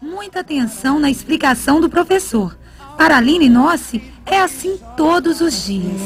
Muita atenção na explicação do professor. Para Aline Nossi, é assim todos os dias.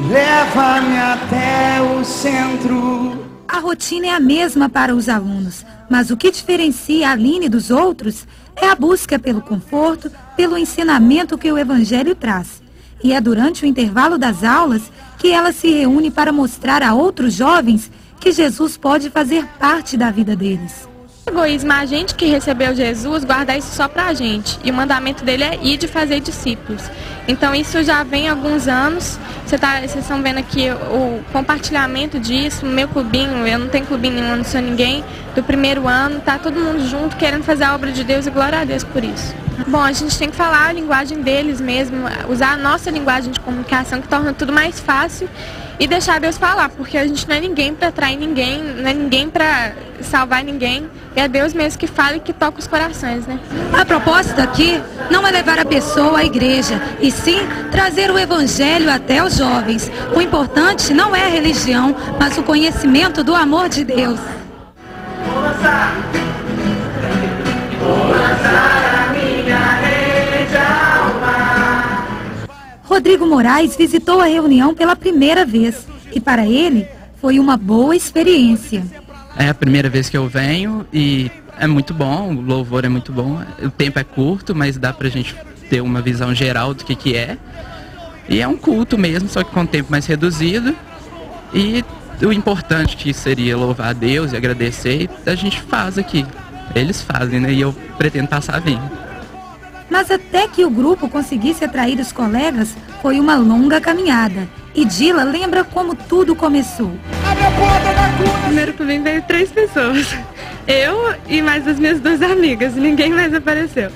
Leva-me até o centro. A rotina é a mesma para os alunos, mas o que diferencia a Aline dos outros é a busca pelo conforto, pelo ensinamento que o Evangelho traz. E é durante o intervalo das aulas que ela se reúne para mostrar a outros jovens que Jesus pode fazer parte da vida deles. Egoísmo, a gente que recebeu Jesus, guardar isso só pra gente. E o mandamento dele é ir de fazer discípulos. Então isso já vem há alguns anos. Vocês estão vendo aqui o compartilhamento disso, no meu clubinho, eu não tenho clubinho nenhum, não sou ninguém, do primeiro ano, tá todo mundo junto querendo fazer a obra de Deus e glória a Deus por isso. Bom, a gente tem que falar a linguagem deles mesmo, usar a nossa linguagem de comunicação que torna tudo mais fácil e deixar Deus falar, porque a gente não é ninguém para atrair ninguém, não é ninguém para salvar ninguém, é Deus mesmo que fala e que toca os corações, né? A proposta aqui não é levar a pessoa à igreja, e sim trazer o Evangelho até os jovens. O importante não é a religião, mas o conhecimento do amor de Deus. Rodrigo Moraes visitou a reunião pela primeira vez e para ele foi uma boa experiência. É a primeira vez que eu venho e é muito bom, o louvor é muito bom, o tempo é curto, mas dá pra gente ter uma visão geral do que é. E é um culto mesmo, só que com tempo mais reduzido. E o importante que seria louvar a Deus e agradecer, a gente faz aqui. Eles fazem, né? E eu pretendo passar a vir. Mas até que o grupo conseguisse atrair os colegas, foi uma longa caminhada. E Dila lembra como tudo começou. No primeiro clubinho veio 3 pessoas. Eu e mais as minhas 2 amigas. Ninguém mais apareceu.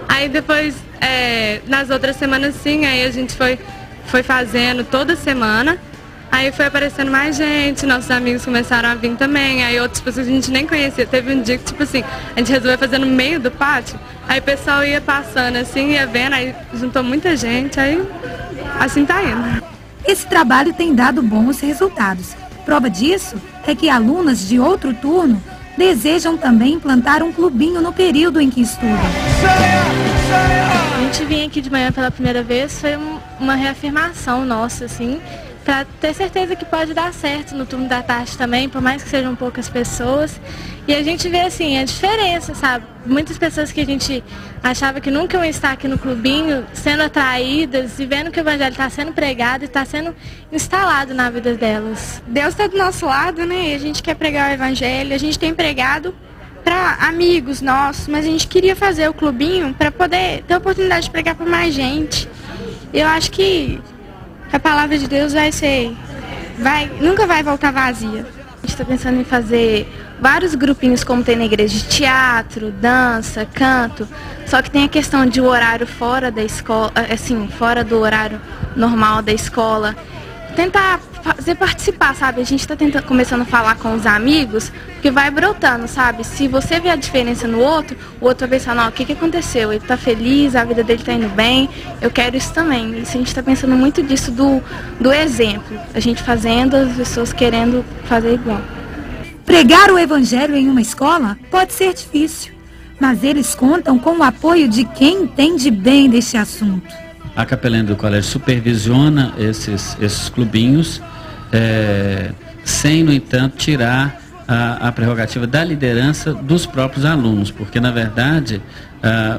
Aí depois, nas outras semanas sim, aí a gente foi fazendo toda semana. Aí foi aparecendo mais gente, nossos amigos começaram a vir também, aí outras pessoas que a gente nem conhecia. Teve um dia que, tipo assim, a gente resolveu fazer no meio do pátio, aí o pessoal ia passando assim, ia vendo, aí juntou muita gente, aí assim tá indo. Esse trabalho tem dado bons resultados. Prova disso é que alunas de outro turno desejam também implantar um clubinho no período em que estudam. A gente vir aqui de manhã pela primeira vez foi uma reafirmação nossa, assim, para ter certeza que pode dar certo no turno da tarde também, por mais que sejam poucas pessoas. E a gente vê, assim, a diferença, sabe? Muitas pessoas que a gente achava que nunca iam estar aqui no clubinho, sendo atraídas e vendo que o evangelho está sendo pregado e está sendo instalado na vida delas. Deus está do nosso lado, né? A gente quer pregar o evangelho, a gente tem pregado para amigos nossos, mas a gente queria fazer o clubinho para poder ter a oportunidade de pregar para mais gente. Eu acho que a palavra de Deus nunca vai voltar vazia. A gente está pensando em fazer vários grupinhos como tem na igreja, de teatro, dança, canto, só que tem a questão de o horário fora da escola, assim, fora do horário normal da escola. Tentar fazer participar, sabe? A gente está começando a falar com os amigos, porque vai brotando, sabe? Se você vê a diferença no outro, o outro vai pensar, não, o que aconteceu? Ele está feliz, a vida dele está indo bem, eu quero isso também. Isso a gente está pensando muito disso do exemplo. A gente fazendo, as pessoas querendo fazer igual. Pregar o evangelho em uma escola pode ser difícil, mas eles contam com o apoio de quem entende bem deste assunto. A capelania do colégio supervisiona esses clubinhos, sem, no entanto, tirar a prerrogativa da liderança dos próprios alunos, porque, na verdade,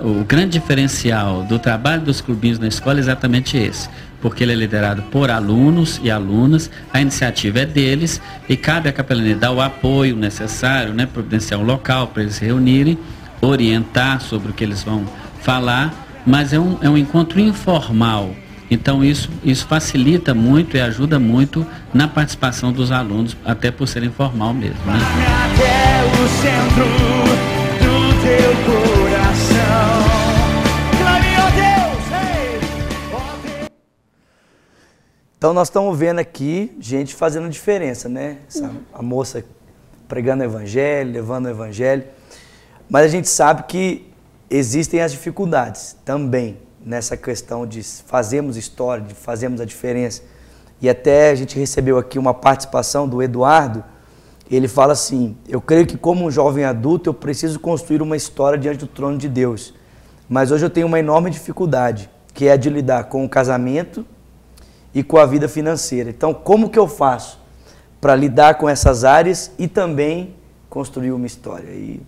o grande diferencial do trabalho dos clubinhos na escola é exatamente esse, porque ele é liderado por alunos e alunas, a iniciativa é deles e cabe à capelania dar o apoio necessário, né, providenciar um local para eles se reunirem, orientar sobre o que eles vão falar, mas é um encontro informal. Então isso facilita muito e ajuda muito na participação dos alunos, até por ser informal mesmo, né? Até o centro do teu coração. Clame, ó Deus, Então nós estamos vendo aqui gente fazendo diferença, né? A moça pregando o evangelho, levando o evangelho. Mas a gente sabe que existem as dificuldades também nessa questão de fazermos história, de fazermos a diferença. E até a gente recebeu aqui uma participação do Eduardo, Ele fala assim: eu creio que como um jovem adulto eu preciso construir uma história diante do trono de Deus. Mas hoje eu tenho uma enorme dificuldade, que é a de lidar com o casamento e com a vida financeira. Então, como que eu faço para lidar com essas áreas e também construir uma história? E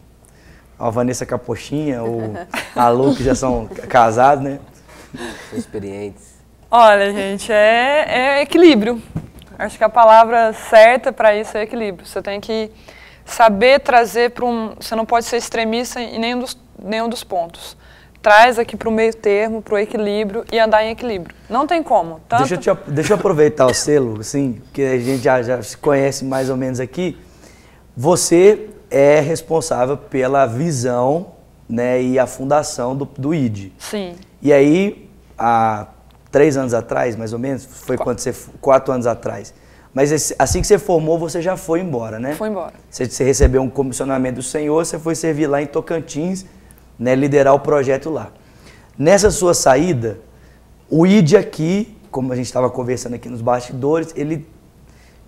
a Vanessa Capochinha, ou a Lu, que já são casados, né? São experientes. Olha, gente, é equilíbrio. Acho que a palavra certa para isso é equilíbrio. Você tem que saber trazer para um... Você não pode ser extremista em nenhum dos pontos. Traz aqui para o meio termo, para o equilíbrio e andar em equilíbrio. Não tem como. Tanto... Deixa eu aproveitar o selo, assim, que a gente já se conhece mais ou menos aqui. Você é responsável pela visão, né, e a fundação do ID. Sim. E aí, há 3 anos atrás, mais ou menos, foi quando você... 4 anos atrás. Mas assim que você formou, você já foi embora, né? Foi embora. Você recebeu um comissionamento do Senhor, você foi servir lá em Tocantins, né, liderar o projeto lá. Nessa sua saída, o ID aqui, como a gente estava conversando aqui nos bastidores, ele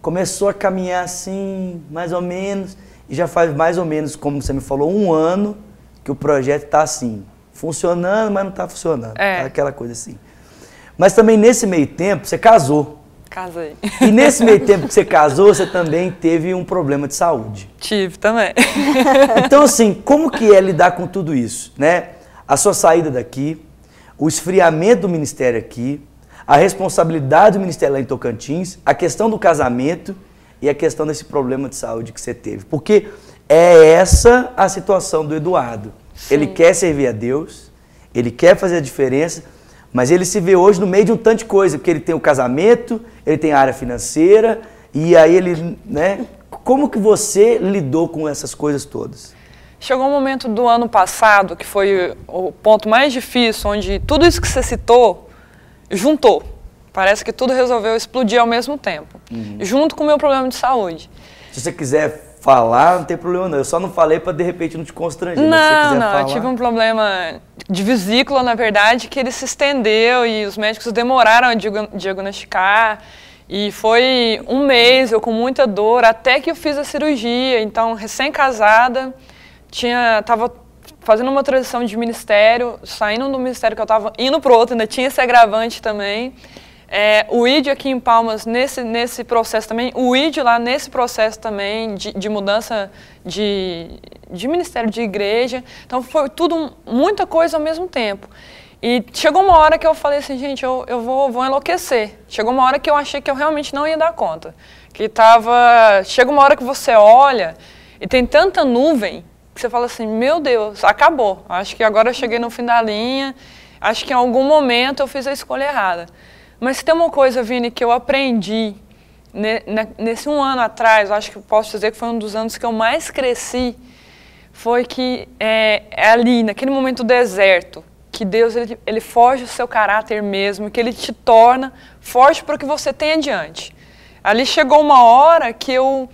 começou a caminhar assim, mais ou menos, e já faz mais ou menos, como você me falou, 1 ano que o projeto está assim, funcionando, mas não está funcionando. Tá aquela coisa assim. Mas também nesse meio tempo, você casou. Casei. E nesse meio tempo que você casou, você também teve um problema de saúde. Tive também. Então, assim, como que é lidar com tudo isso, né? A sua saída daqui, o esfriamento do ministério aqui, a responsabilidade do ministério lá em Tocantins, a questão do casamento e a questão desse problema de saúde que você teve. Porque é essa a situação do Eduardo. Sim. Ele quer servir a Deus, ele quer fazer a diferença, mas ele se vê hoje no meio de um tanto de coisa, porque ele tem o casamento, ele tem a área financeira, e aí ele, né? Como que você lidou com essas coisas todas? Chegou um momento do ano passado, que foi o ponto mais difícil, onde tudo isso que você citou, juntou. Parece que tudo resolveu explodir ao mesmo tempo, junto com o meu problema de saúde. Se você quiser falar, não tem problema não. Eu só não falei para de repente não te constranger. Não, eu tive um problema de vesícula, na verdade, que ele se estendeu e os médicos demoraram a diagnosticar. E foi 1 mês, eu com muita dor, até que eu fiz a cirurgia. Então, recém-casada, estava fazendo uma transição de ministério, saindo do ministério que eu estava indo para o outro, ainda tinha esse agravante também. O ID aqui em Palmas, nesse processo também, o ID lá nesse processo também de mudança de ministério, de igreja. Então foi tudo, muita coisa ao mesmo tempo. E chegou uma hora que eu falei assim, gente, eu vou enlouquecer. Chegou uma hora que eu achei que eu realmente não ia dar conta. Chega uma hora que você olha e tem tanta nuvem que você fala assim, meu Deus, acabou. Acho que agora eu cheguei no fim da linha, acho que em algum momento eu fiz a escolha errada. Mas se tem uma coisa, Vini, que eu aprendi nesse 1 ano atrás, eu acho que eu posso dizer que foi um dos anos que eu mais cresci, foi que ali, naquele momento deserto, que Deus ele forja o seu caráter mesmo, que Ele te torna forte para o que você tem adiante. Ali chegou uma hora que eu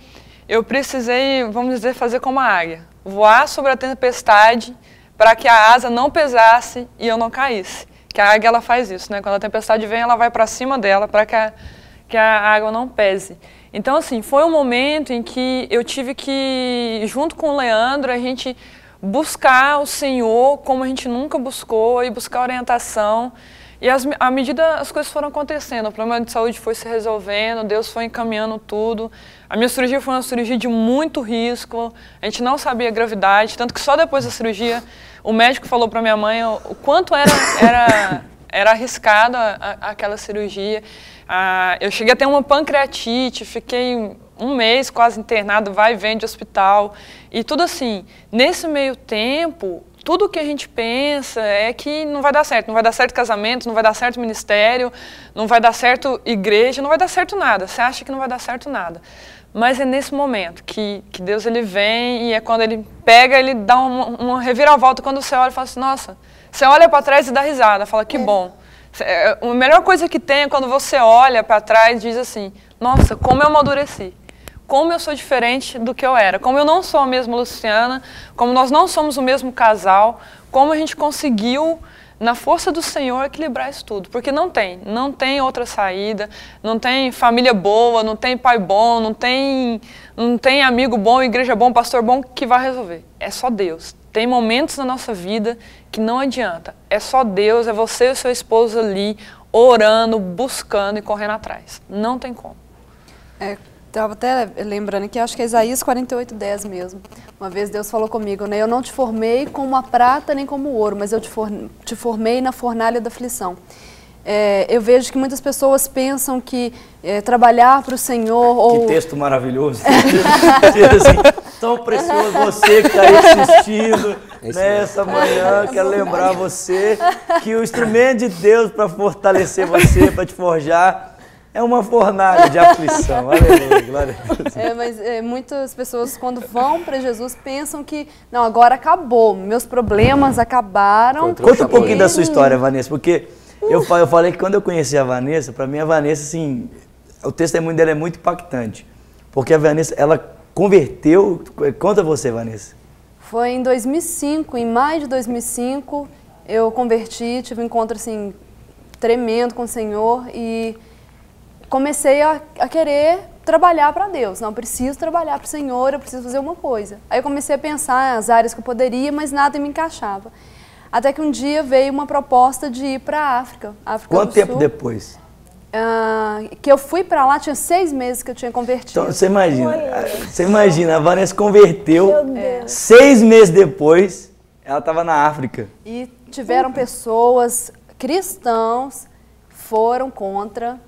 precisei, vamos dizer, fazer como a águia, voar sobre a tempestade para que a asa não pesasse e eu não caísse. Que a águia ela faz isso, né? Quando a tempestade vem, ela vai para cima dela para que a água não pese. Então, assim, foi um momento em que eu tive que, junto com o Leandro, a gente buscar o Senhor como a gente nunca buscou e buscar orientação. E à medida as coisas foram acontecendo, o problema de saúde foi se resolvendo, Deus foi encaminhando tudo. A minha cirurgia foi uma cirurgia de muito risco, a gente não sabia a gravidade, tanto que só depois da cirurgia o médico falou para minha mãe o quanto era arriscada aquela cirurgia. Eu cheguei a ter uma pancreatite, fiquei 1 mês quase internado, vai e vem de hospital. E tudo assim, nesse meio tempo, tudo que a gente pensa é que não vai dar certo. Não vai dar certo casamento, não vai dar certo ministério, não vai dar certo igreja, não vai dar certo nada. Você acha que não vai dar certo nada. Mas é nesse momento que Deus ele vem e é quando Ele pega, Ele dá uma reviravolta. Quando você olha e fala assim, nossa, você olha para trás e dá risada, fala que bom. A melhor coisa que tem é quando você olha para trás e diz assim, nossa, como eu amadureci. Como eu sou diferente do que eu era, como eu não sou a mesma Luciana, como nós não somos o mesmo casal, como a gente conseguiu na força do Senhor, equilibrar isso tudo. Porque não tem outra saída, não tem família boa, não tem pai bom, não tem amigo bom, igreja bom, pastor bom que vai resolver. É só Deus. Tem momentos na nossa vida que não adianta. É só Deus, é você e o seu esposo ali, orando, buscando e correndo atrás. Não tem como. Estava até lembrando que acho que é Isaías 48:10 mesmo. Uma vez Deus falou comigo, né? Eu não te formei como a prata nem como o ouro, mas eu te formei na fornalha da aflição. Eu vejo que muitas pessoas pensam que trabalhar para o Senhor... Que texto maravilhoso. Assim, tão precioso você que está aí assistindo nessa manhã. Quero lembrar você que o instrumento de Deus para fortalecer você, para te forjar, é uma fornalha de aflição. Aleluia, glória a Deus. Mas muitas pessoas, quando vão para Jesus, pensam que, não, agora acabou, meus problemas acabaram. Conta um pouquinho da sua história, Vanessa, porque eu falei que quando eu conheci a Vanessa, para mim a Vanessa, assim, o testemunho dela é muito impactante. Porque a Vanessa, ela converteu... Conta você, Vanessa. Foi em 2005, em maio de 2005, eu converti, tive um encontro, assim, tremendo com o Senhor e... comecei a querer trabalhar para Deus. Não, preciso trabalhar para o Senhor, eu preciso fazer uma coisa. Aí eu comecei a pensar nas áreas que eu poderia, mas nada me encaixava. Até que um dia veio uma proposta de ir para a África. Quanto tempo depois? Que eu fui para lá, tinha 6 meses que eu tinha convertido. Então, você imagina, a Vanessa converteu, 6 meses depois, ela estava na África. E tiveram pessoas, cristãos, foram contra...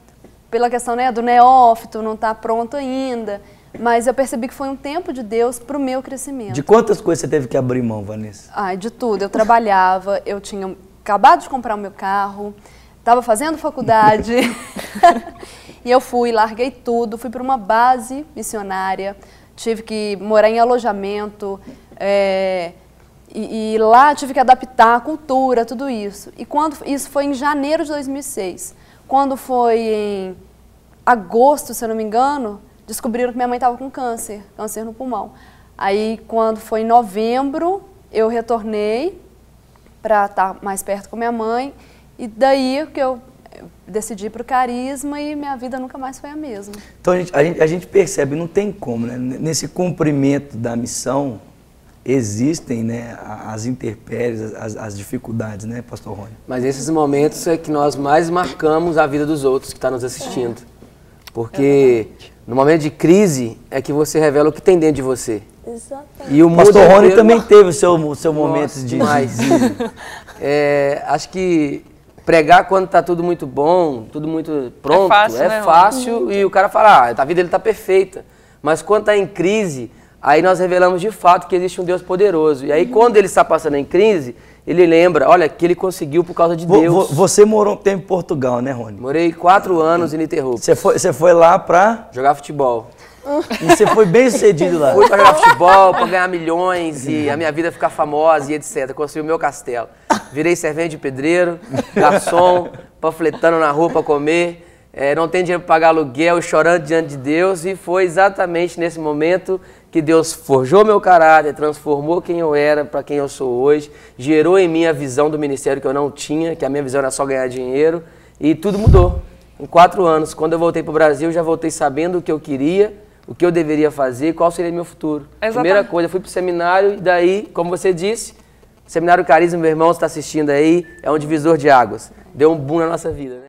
pela questão, né, do neófito, não está pronto ainda. Mas eu percebi que foi um tempo de Deus para o meu crescimento. De quantas coisas você teve que abrir mão, Vanessa? De tudo. Eu trabalhava, eu tinha acabado de comprar o meu carro, estava fazendo faculdade. E eu larguei tudo, fui para uma base missionária, tive que morar em alojamento, e lá tive que adaptar a cultura, tudo isso. E isso foi em janeiro de 2006. Quando foi em agosto, se eu não me engano, descobriram que minha mãe estava com câncer no pulmão. Aí, quando foi em novembro, eu retornei para estar mais perto com minha mãe. E daí que eu decidi ir para o Carisma e minha vida nunca mais foi a mesma. Então, a gente percebe, não tem como, né? Nesse cumprimento da missão, existem, né, as intempéries, as dificuldades, né, Pastor Rony? Mas nesses momentos é que nós mais marcamos a vida dos outros que estão nos assistindo. Porque no momento de crise é que você revela o que tem dentro de você. Exatamente. E o Pastor Rony também teve o seu momento de... Acho que pregar quando está tudo muito bom, tudo muito pronto, é fácil e o cara fala, a vida dele está perfeita. Mas quando está em crise... aí nós revelamos de fato que existe um Deus poderoso. E aí quando ele está passando em crise, ele lembra, olha, que ele conseguiu por causa de Deus. Você morou um tempo em Portugal, né, Rony? Morei 4 anos ininterruptos. Você foi lá pra... jogar futebol. E você foi bem sucedido lá? Fui pra jogar futebol, pra ganhar milhões e a minha vida ficar famosa e etc. Construí o meu castelo. Virei servente de pedreiro, garçom, panfletando na rua pra comer. Não tem dinheiro para pagar aluguel e chorando diante de Deus. E foi exatamente nesse momento que Deus forjou meu caráter, transformou quem eu era para quem eu sou hoje, gerou em mim a visão do ministério que eu não tinha, que a minha visão era só ganhar dinheiro, e tudo mudou. Em 4 anos, quando eu voltei para o Brasil, já voltei sabendo o que eu queria, o que eu deveria fazer, qual seria meu futuro. Exatamente. Primeira coisa, fui para o seminário, e daí, como você disse, Seminário Carisma, meu irmão, você está assistindo aí, é um divisor de águas. Deu um boom na nossa vida, né?